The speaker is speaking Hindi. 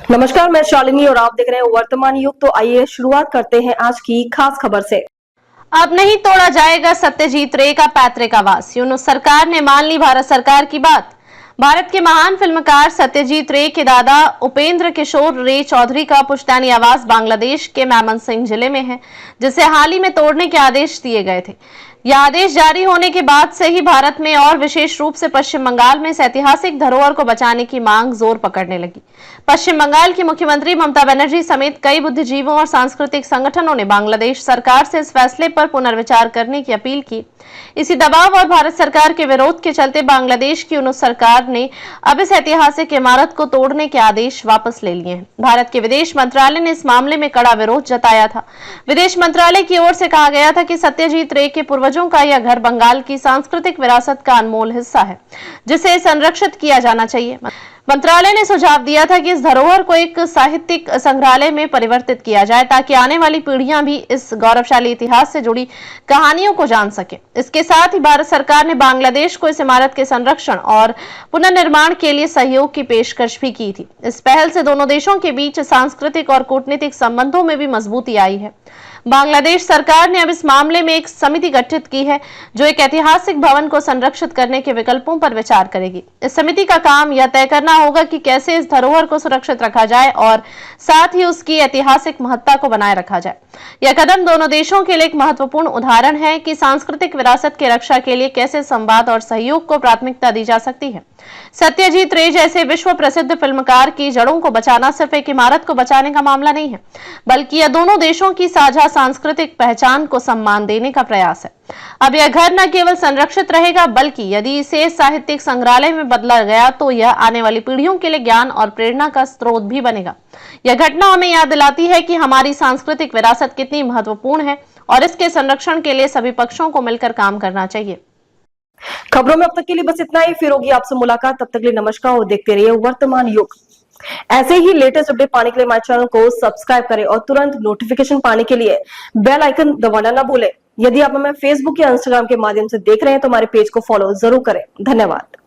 नमस्कार, मैं शालिनी और आप देख रहे हैं वर्तमान युग। तो आइए शुरुआत करते हैं आज की खास खबर से। अब नहीं तोड़ा जाएगा सत्यजीत रे का पैतृक आवास, यूनुस सरकार ने मान ली भारत सरकार की बात। भारत के महान फिल्मकार सत्यजीत रे के दादा उपेंद्र किशोर रे चौधरी का पुश्तैनी आवास बांग्लादेश के मैमनसिंह जिले में है, जिसे हाल ही में तोड़ने के आदेश दिए गए थे। यह आदेश जारी होने के बाद से ही भारत में और विशेष रूप से पश्चिम बंगाल में इस ऐतिहासिक धरोहर को बचाने की मांग जोर पकड़ने लगी। पश्चिम बंगाल की मुख्यमंत्री ममता बनर्जी समेत कई बुद्धिजीवियों और सांस्कृतिक संगठनों ने बांग्लादेश सरकार से इस फैसले पर पुनर्विचार करने की अपील की। इसी दबाव और भारत सरकार के विरोध के चलते बांग्लादेश की यूनुस सरकार ने अब इस ऐतिहासिक इमारत को तोड़ने के आदेश वापस ले लिए हैं। भारत के विदेश मंत्रालय ने इस मामले में कड़ा विरोध जताया था। विदेश मंत्रालय की ओर से कहा गया था कि सत्यजीत रे के पूर्वजों का यह घर बंगाल की सांस्कृतिक विरासत का अनमोल हिस्सा है, जिसे संरक्षित किया जाना चाहिए। मंत्रालय ने सुझाव दिया था कि इस धरोहर को एक साहित्यिक संग्रहालय में परिवर्तित किया जाए, ताकि आने वाली पीढ़ियां भी इस गौरवशाली इतिहास से जुड़ी कहानियों को जान सके। इसके साथ ही भारत सरकार ने बांग्लादेश को इस इमारत के संरक्षण और पुनर्निर्माण के लिए सहयोग की पेशकश भी की थी। इस पहल से दोनों देशों के बीच सांस्कृतिक और कूटनीतिक संबंधों में भी मजबूती आई है। बांग्लादेश सरकार ने अब इस मामले में एक समिति गठित की है, जो एक ऐतिहासिक भवन को संरक्षित करने के विकल्पों पर विचार करेगी। इस समिति का काम यह तय करना होगा कि कैसे इस धरोहर को सुरक्षित रखा जाए और साथ ही उसकी ऐतिहासिक महत्ता को बनाए रखा जाए। यह कदम दोनों देशों के लिए एक महत्वपूर्ण उदाहरण है कि सांस्कृतिक विरासत की रक्षा के लिए कैसे संवाद और सहयोग को प्राथमिकता दी जा सकती है। सत्यजीत रे जैसे विश्व प्रसिद्ध फिल्मकार की जड़ों को बचाना सिर्फ एक इमारत को बचाने का मामला नहीं है, बल्कि यह दोनों देशों की साझा सांस्कृतिक पहचान को सम्मान देने का प्रयास है। अब यह घर न केवल संरक्षित रहेगा, बल्कि यदि इसे साहित्यिक संग्रहालय में बदला गया तो यह आने वाली पीढ़ियों के लिए ज्ञान और प्रेरणा का स्रोत भी बनेगा। यह घटना हमें याद दिलाती है कि हमारी सांस्कृतिक विरासत कितनी महत्वपूर्ण है और इसके संरक्षण के लिए सभी पक्षों को मिलकर काम करना चाहिए। खबरों में अब तक के लिए बस इतना ही। फिर होगी आपसे मुलाकात, तब तक के लिए नमस्कार और देखते रहिए वर्तमान युग। ऐसे ही लेटेस्ट अपडेट पाने के लिए हमारे चैनल को सब्सक्राइब करें और तुरंत नोटिफिकेशन पाने के लिए बेल आइकन दबाना ना भूलें। यदि आप हमें फेसबुक या इंस्टाग्राम के माध्यम से देख रहे हैं तो हमारे पेज को फॉलो जरूर करें। धन्यवाद।